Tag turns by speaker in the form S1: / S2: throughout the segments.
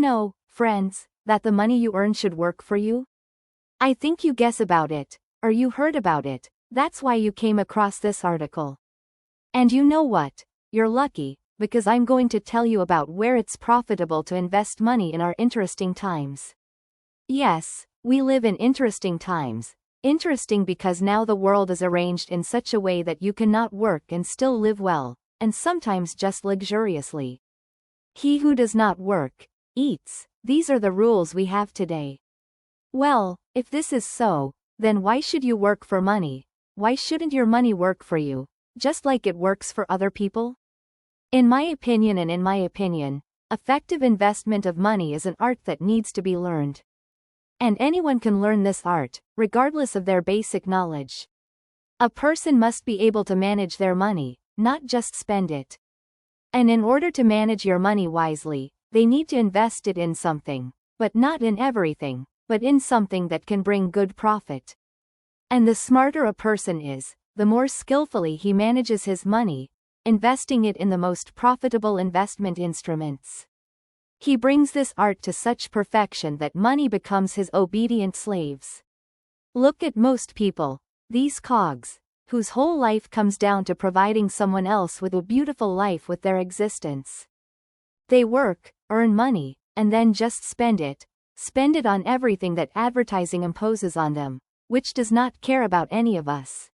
S1: know, friends, that the money you earn should work for you? I think you guess about it, or you heard about it, that's why you came across this article. And you know what? You're lucky, because I'm going to tell you about where it's profitable to invest money in our interesting times. Yes, we live in interesting times. Interesting because now the world is arranged in such a way that you cannot work and still live well, and sometimes just luxuriously. He who does not work, eats. These are the rules we have today. Well, if this is so, then why should you work for money? Why shouldn't your money work for you, just like it works for other people? In my opinion, effective investment of money is an art that needs to be learned. And anyone can learn this art, regardless of their basic knowledge. A person must be able to manage their money, not just spend it. And in order to manage your money wisely, they need to invest it in something, but not in everything, but in something that can bring good profit. And the smarter a person is, the more skillfully he manages his money, investing it in the most profitable investment instruments. He brings this art to such perfection that money becomes his obedient slaves. Look at most people, these cogs, whose whole life comes down to providing someone else with a beautiful life with their existence. They work, earn money, and then just spend it on everything that advertising imposes on them, which does not care about any of us.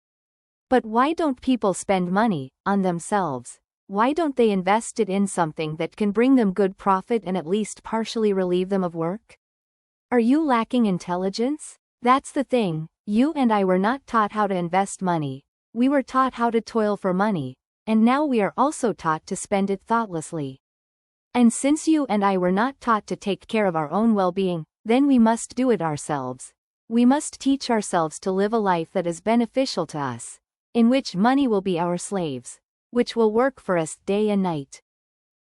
S1: But why don't people spend money on themselves? Why don't they invest it in something that can bring them good profit and at least partially relieve them of work? Are you lacking intelligence? That's the thing, you and I were not taught how to invest money. We were taught how to toil for money, and now we are also taught to spend it thoughtlessly. And since you and I were not taught to take care of our own well-being, then we must do it ourselves. We must teach ourselves to live a life that is beneficial to us, in which money will be our slaves, which will work for us day and night.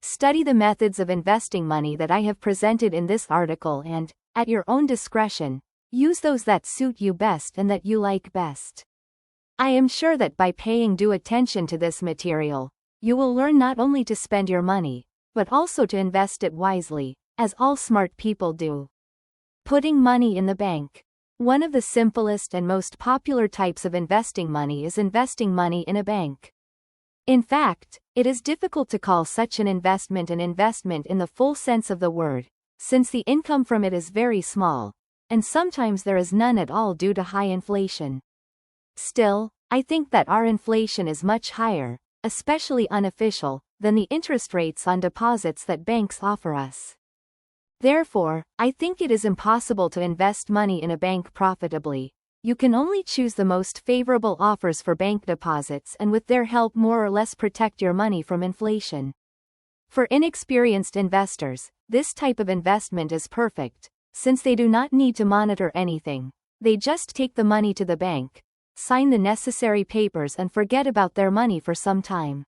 S1: Study the methods of investing money that I have presented in this article and, at your own discretion, use those that suit you best and that you like best. I am sure that by paying due attention to this material, you will learn not only to spend your money, but also to invest it wisely, as all smart people do. Putting money in the bank. One of the simplest and most popular types of investing money is investing money in a bank. In fact, it is difficult to call such an investment in the full sense of the word, since the income from it is very small, and sometimes there is none at all due to high inflation. Still, I think that our inflation is much higher, especially unofficial, than the interest rates on deposits that banks offer us. Therefore, I think it is impossible to invest money in a bank profitably. You can only choose the most favorable offers for bank deposits and with their help more or less protect your money from inflation. For inexperienced investors, this type of investment is perfect, since they do not need to monitor anything. They just take the money to the bank, sign the necessary papers and forget about their money for some time.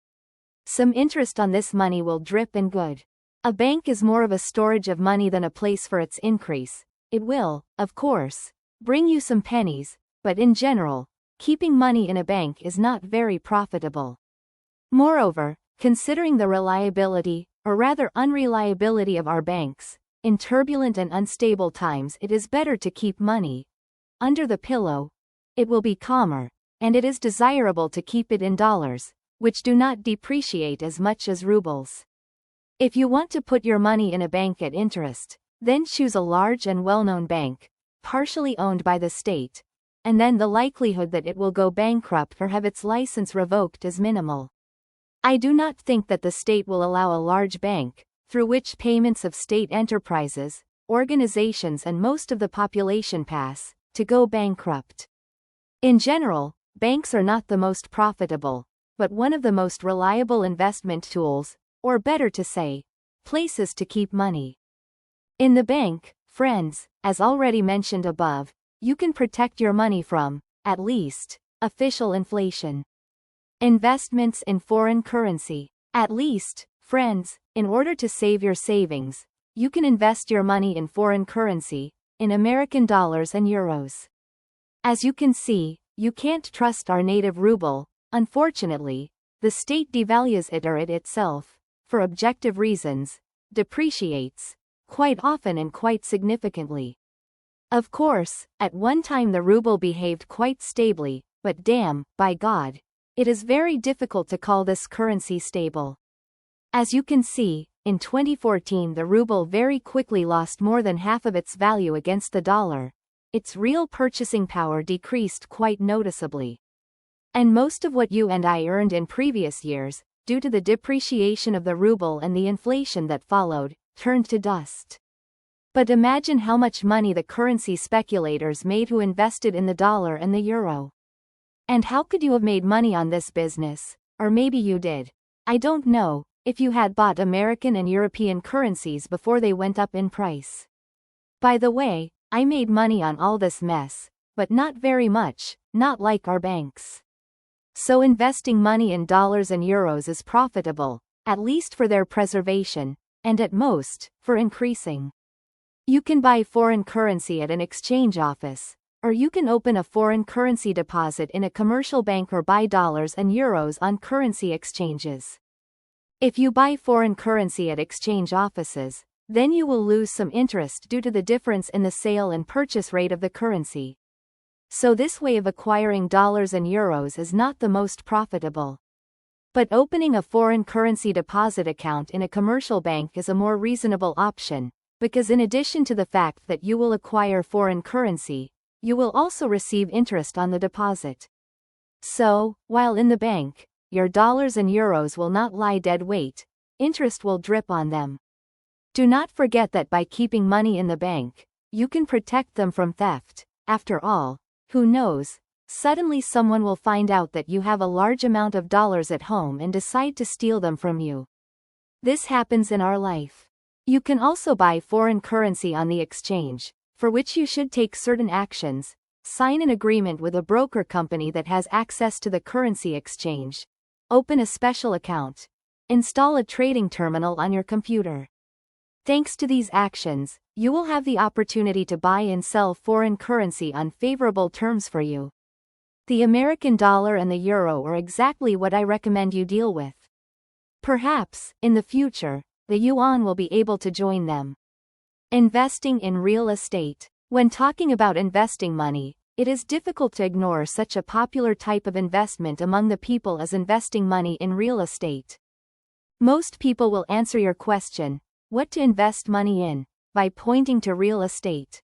S1: Some interest on this money will drip and good. A bank is more of a storage of money than a place for its increase. It will, of course, bring you some pennies, but in general, keeping money in a bank is not very profitable. Moreover, considering the reliability, or rather unreliability of our banks, in turbulent and unstable times it is better to keep money under the pillow. It will be calmer, and it is desirable to keep it in dollars, which do not depreciate as much as rubles. If you want to put your money in a bank at interest, then choose a large and well-known bank, partially owned by the state, and then the likelihood that it will go bankrupt or have its license revoked is minimal. I do not think that the state will allow a large bank, through which payments of state enterprises, organizations and most of the population pass, to go bankrupt. In general, banks are not the most profitable, but one of the most reliable investment tools, or better to say, places to keep money. In the bank, friends, as already mentioned above, you can protect your money from, at least, official inflation. Investments in foreign currency. At least, friends, in order to save your savings, you can invest your money in foreign currency, in American dollars and euros. As you can see, you can't trust our native ruble. Unfortunately, the state devalues it or it itself, for objective reasons, depreciates quite often and quite significantly. Of course, at one time the ruble behaved quite stably, but damn, by God, it is very difficult to call this currency stable. As you can see, in 2014 the ruble very quickly lost more than half of its value against the dollar. Its real purchasing power decreased quite noticeably. And most of what you and I earned in previous years, due to the depreciation of the ruble and the inflation that followed, turned to dust. But imagine how much money the currency speculators made who invested in the dollar and the euro. And how could you have made money on this business? Or maybe you did. I don't know, if you had bought American and European currencies before they went up in price. By the way, I made money on all this mess, but not very much, not like our banks. So investing money in dollars and euros is profitable, at least for their preservation, and at most, for increasing. You can buy foreign currency at an exchange office, or you can open a foreign currency deposit in a commercial bank or buy dollars and euros on currency exchanges. If you buy foreign currency at exchange offices, then you will lose some interest due to the difference in the sale and purchase rate of the currency. So this way of acquiring dollars and euros is not the most profitable. But opening a foreign currency deposit account in a commercial bank is a more reasonable option, because in addition to the fact that you will acquire foreign currency, you will also receive interest on the deposit. So, while in the bank, your dollars and euros will not lie dead weight, interest will drip on them. Do not forget that by keeping money in the bank, you can protect them from theft. After all, who knows, suddenly someone will find out that you have a large amount of dollars at home and decide to steal them from you. This happens in our life. You can also buy foreign currency on the exchange, for which you should take certain actions, sign an agreement with a broker company that has access to the currency exchange, open a special account, install a trading terminal on your computer. Thanks to these actions, you will have the opportunity to buy and sell foreign currency on favorable terms for you. The American dollar and the euro are exactly what I recommend you deal with. Perhaps, in the future, the yuan will be able to join them. Investing in real estate. When talking about investing money, it is difficult to ignore such a popular type of investment among the people as investing money in real estate. Most people will answer your question, what to invest money in, by pointing to real estate.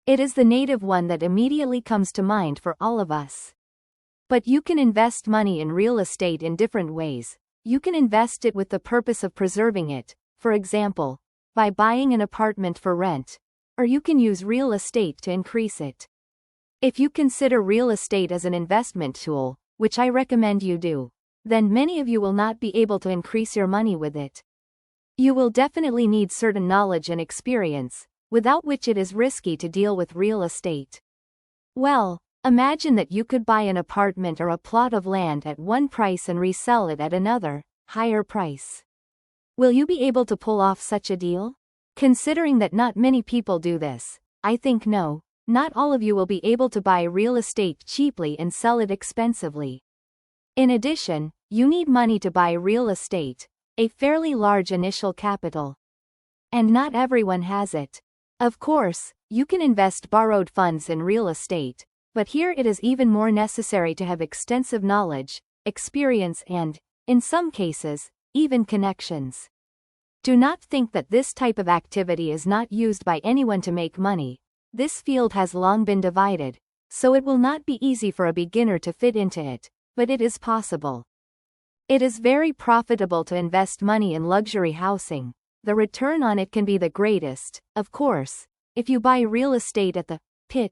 S1: It is the native one that immediately comes to mind for all of us. But you can invest money in real estate in different ways. You can invest it with the purpose of preserving it, for example, by buying an apartment for rent, or you can use real estate to increase it. If you consider real estate as an investment tool, which I recommend you do, then many of you will not be able to increase your money with it. You will definitely need certain knowledge and experience, without which it is risky to deal with real estate. Well, imagine that you could buy an apartment or a plot of land at one price and resell it at another, higher price. Will you be able to pull off such a deal? Considering that not many people do this, I think no, not all of you will be able to buy real estate cheaply and sell it expensively. In addition, you need money to buy real estate, a fairly large initial capital. And not everyone has it. Of course, you can invest borrowed funds in real estate, but here it is even more necessary to have extensive knowledge, experience and, in some cases, even connections. Do not think that this type of activity is not used by anyone to make money. This field has long been divided, so it will not be easy for a beginner to fit into it, but it is possible. It is very profitable to invest money in luxury housing. The return on it can be the greatest, of course, if you buy real estate at the pit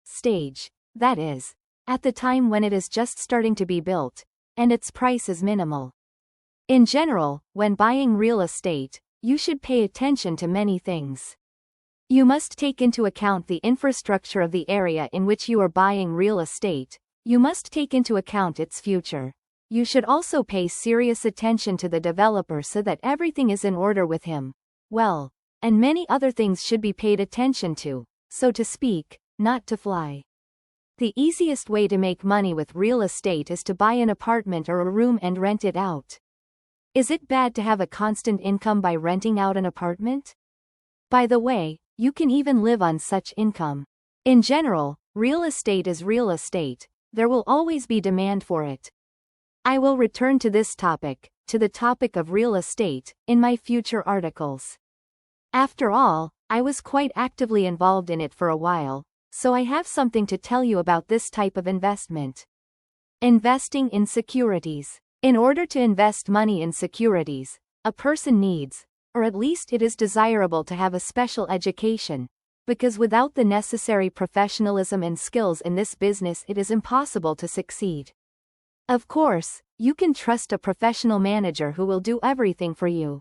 S1: stage, that is, at the time when it is just starting to be built, and its price is minimal. In general, when buying real estate, you should pay attention to many things. You must take into account the infrastructure of the area in which you are buying real estate. You must take into account its future. You should also pay serious attention to the developer so that everything is in order with him. Well, and many other things should be paid attention to, so to speak, not to fly. The easiest way to make money with real estate is to buy an apartment or a room and rent it out. Is it bad to have a constant income by renting out an apartment? By the way, you can even live on such income. In general, real estate is real estate. There will always be demand for it. I will return to this topic, to the topic of real estate, in my future articles. After all, I was quite actively involved in it for a while, so I have something to tell you about this type of investment. Investing in securities. In order to invest money in securities, a person needs, or at least it is desirable to have a special education, because without the necessary professionalism and skills in this business it is impossible to succeed. Of course, you can trust a professional manager who will do everything for you.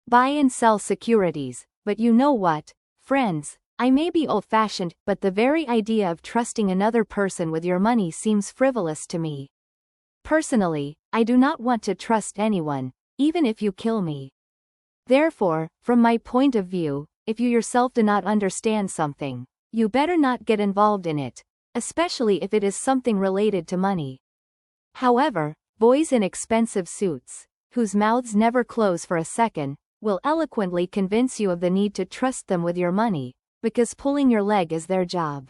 S1: Buy and sell securities, but you know what, friends, I may be old-fashioned, but the very idea of trusting another person with your money seems frivolous to me. Personally, I do not want to trust anyone, even if you kill me. Therefore, from my point of view, if you yourself do not understand something, you better not get involved in it, especially if it is something related to money. However, boys in expensive suits, whose mouths never close for a second, will eloquently convince you of the need to trust them with your money, because pulling your leg is their job.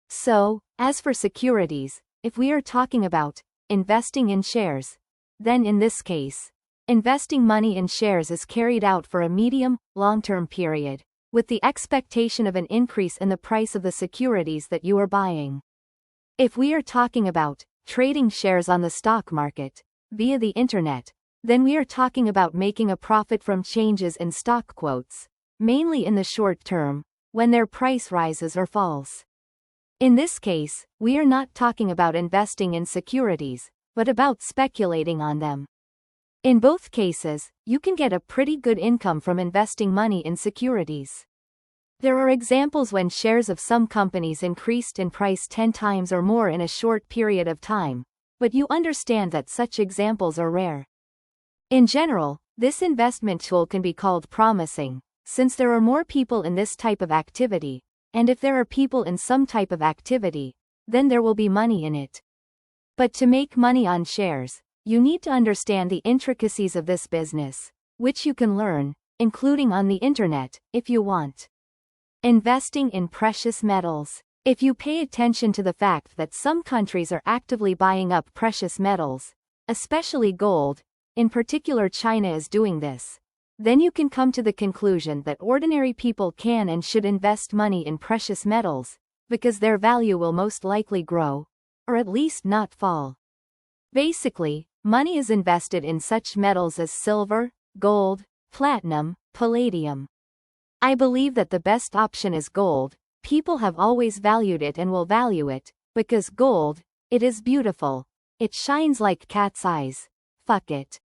S1: So, as for securities, if we are talking about investing in shares, then in this case, investing money in shares is carried out for a medium, long-term period, with the expectation of an increase in the price of the securities that you are buying. If we are talking about trading shares on the stock market, via the internet, then we are talking about making a profit from changes in stock quotes, mainly in the short term, when their price rises or falls. In this case, we are not talking about investing in securities, but about speculating on them. In both cases, you can get a pretty good income from investing money in securities. There are examples when shares of some companies increased in price 10 times or more in a short period of time, but you understand that such examples are rare. In general, this investment tool can be called promising, since there are more people in this type of activity, and if there are people in some type of activity, then there will be money in it. But to make money on shares, you need to understand the intricacies of this business, which you can learn, including on the internet, if you want. Investing in precious metals. If you pay attention to the fact that some countries are actively buying up precious metals, especially gold, in particular China is doing this, then you can come to the conclusion that ordinary people can and should invest money in precious metals, because their value will most likely grow, or at least not fall. Basically, money is invested in such metals as silver, gold, platinum, palladium. I believe that the best option is gold. People have always valued it and will value it, because gold, it is beautiful, it shines like cat's eyes. Fuck it.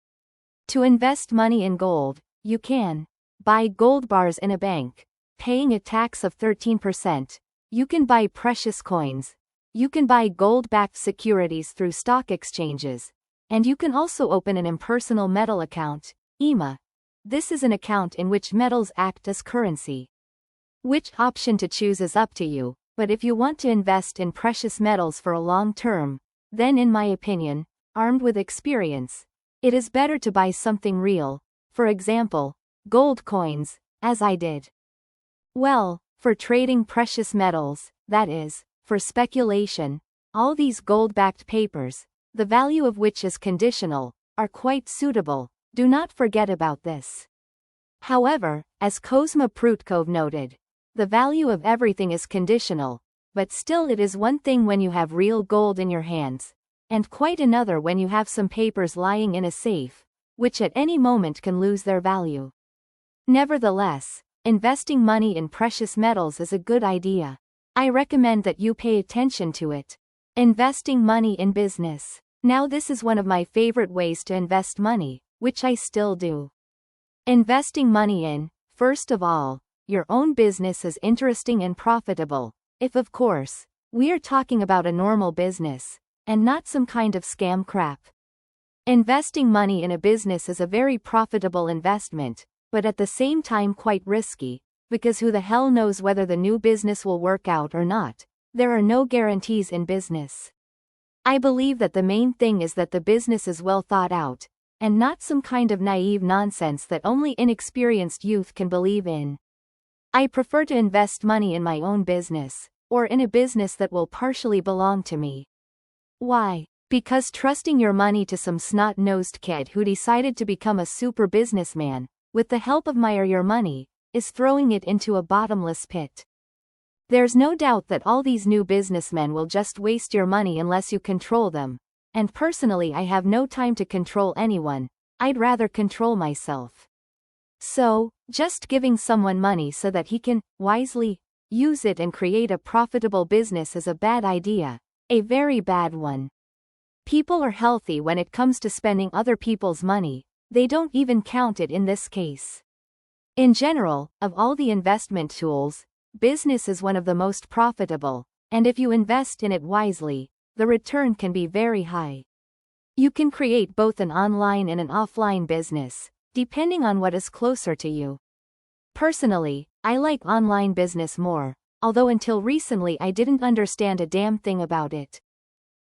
S1: To invest money in gold, you can buy gold bars in a bank, paying a tax of 13%. You can buy precious coins. You can buy gold-backed securities through stock exchanges. And you can also open an impersonal metal account, IMA. This is an account in which metals act as currency. Which option to choose is up to you, but if you want to invest in precious metals for a long term, then in my opinion, armed with experience, it is better to buy something real, for example, gold coins, as I did. Well, for trading precious metals, that is, for speculation, all these gold-backed papers, the value of which is conditional, are quite suitable, do not forget about this. However, as Kozma Prutkov noted, the value of everything is conditional, but still it is one thing when you have real gold in your hands, and quite another when you have some papers lying in a safe, which at any moment can lose their value. Nevertheless, investing money in precious metals is a good idea. I recommend that you pay attention to it. Investing money in business. Now this is one of my favorite ways to invest money, which I still do. Investing money in, first of all, your own business is interesting and profitable, if of course, we are talking about a normal business, and not some kind of scam crap. Investing money in a business is a very profitable investment, but at the same time quite risky, because who the hell knows whether the new business will work out or not. There are no guarantees in business. I believe that the main thing is that the business is well thought out, and not some kind of naive nonsense that only inexperienced youth can believe in. I prefer to invest money in my own business, or in a business that will partially belong to me. Why? Because trusting your money to some snot-nosed kid who decided to become a super businessman, with the help of my or your money, is throwing it into a bottomless pit. There's no doubt that all these new businessmen will just waste your money unless you control them, and personally I have no time to control anyone, I'd rather control myself. So, just giving someone money so that he can, wisely, use it and create a profitable business is a bad idea, a very bad one. People are healthy when it comes to spending other people's money, they don't even count it in this case. In general, of all the investment tools, business is one of the most profitable, and if you invest in it wisely, the return can be very high. You can create both an online and an offline business, depending on what is closer to you. Personally, I like online business more, although until recently I didn't understand a damn thing about it.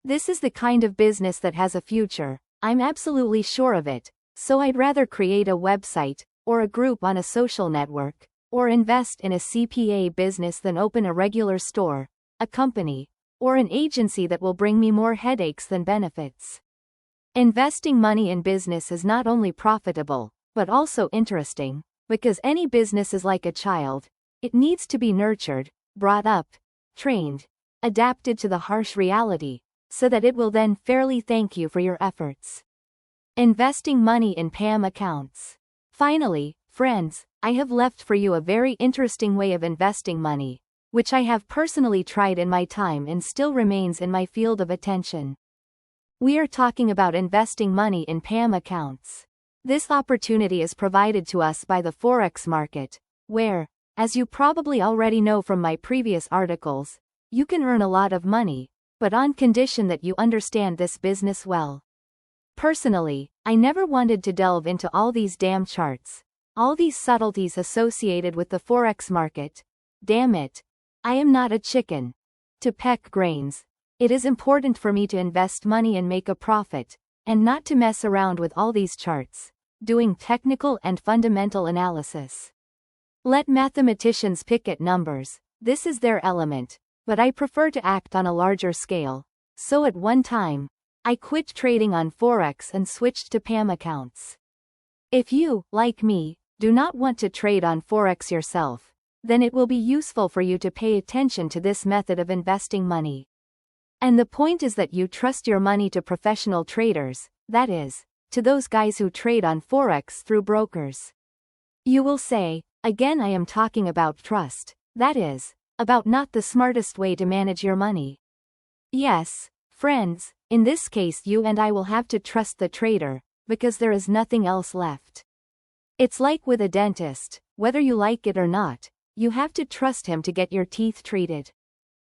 S1: This is the kind of business that has a future, I'm absolutely sure of it, so I'd rather create a website, or a group on a social network, or invest in a CPA business than open a regular store, a company, or an agency that will bring me more headaches than benefits. Investing money in business is not only profitable, but also interesting, because any business is like a child, it needs to be nurtured, brought up, trained, adapted to the harsh reality, so that it will then fairly thank you for your efforts. Investing money in PAM accounts. Finally, friends, I have left for you a very interesting way of investing money, which I have personally tried in my time and still remains in my field of attention. We are talking about investing money in PAM accounts. This opportunity is provided to us by the Forex market, where, as you probably already know from my previous articles, you can earn a lot of money, but on condition that you understand this business well. Personally, I never wanted to delve into all these damn charts, all these subtleties associated with the Forex market. Damn it. I am not a chicken to peck grains. It is important for me to invest money and make a profit, and not to mess around with all these charts, doing technical and fundamental analysis. Let mathematicians pick at numbers, this is their element, but I prefer to act on a larger scale, so at one time, I quit trading on Forex and switched to PAM accounts. If you, like me, do not want to trade on Forex yourself, then it will be useful for you to pay attention to this method of investing money. And the point is that you trust your money to professional traders, that is, to those guys who trade on Forex through brokers. You will say, again I am talking about trust, that is, about not the smartest way to manage your money. Yes, friends, in this case you and I will have to trust the trader, because there is nothing else left. It's like with a dentist, whether you like it or not, you have to trust him to get your teeth treated.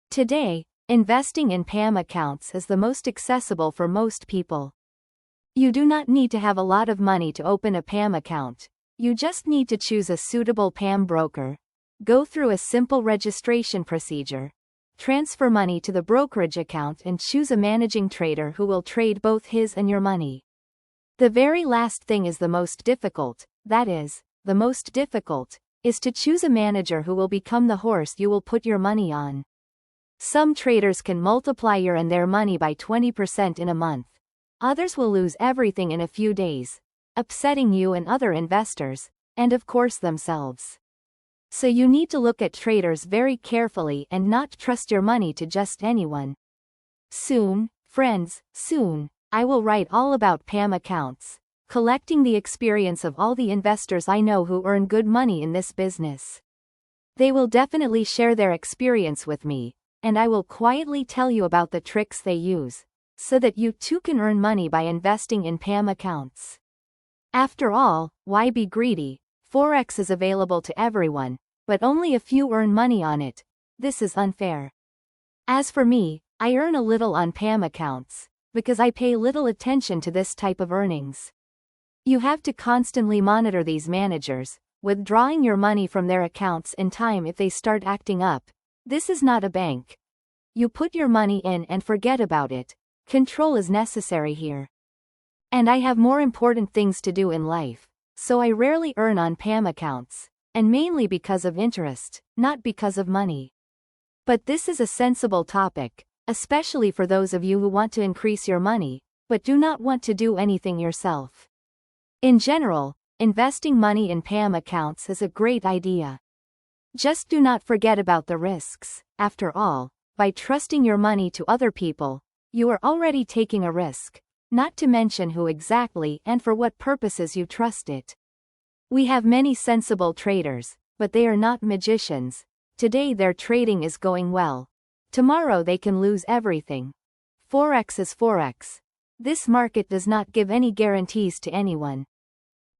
S1: Today, investing in PAM accounts is the most accessible for most people. You do not need to have a lot of money to open a PAM account, you just need to choose a suitable PAM broker, go through a simple registration procedure, transfer money to the brokerage account and choose a managing trader who will trade both his and your money. The very last thing is the most difficult, that is, the most difficult, is to choose a manager who will become the horse you will put your money on. Some traders can multiply your and their money by 20% in a month. Others will lose everything in a few days, upsetting you and other investors, and of course themselves. So you need to look at traders very carefully and not trust your money to just anyone. Soon, friends, soon, I will write all about PAM accounts, collecting the experience of all the investors I know who earn good money in this business. They will definitely share their experience with me, and I will quietly tell you about the tricks they use, so that you too can earn money by investing in PAM accounts. After all, why be greedy? Forex is available to everyone, but only a few earn money on it. This is unfair. As for me, I earn a little on PAM accounts, because I pay little attention to this type of earnings. You have to constantly monitor these managers, withdrawing your money from their accounts in time if they start acting up. This is not a bank. You put your money in and forget about it. Control is necessary here. And I have more important things to do in life, so I rarely earn on PAM accounts, and mainly because of interest, not because of money. But this is a sensible topic, especially for those of you who want to increase your money, but do not want to do anything yourself. In general, investing money in PAM accounts is a great idea. Just do not forget about the risks. After all, by trusting your money to other people, you are already taking a risk, not to mention who exactly and for what purposes you trust it. We have many sensible traders, but they are not magicians. Today their trading is going well. Tomorrow they can lose everything. Forex is Forex. This market does not give any guarantees to anyone.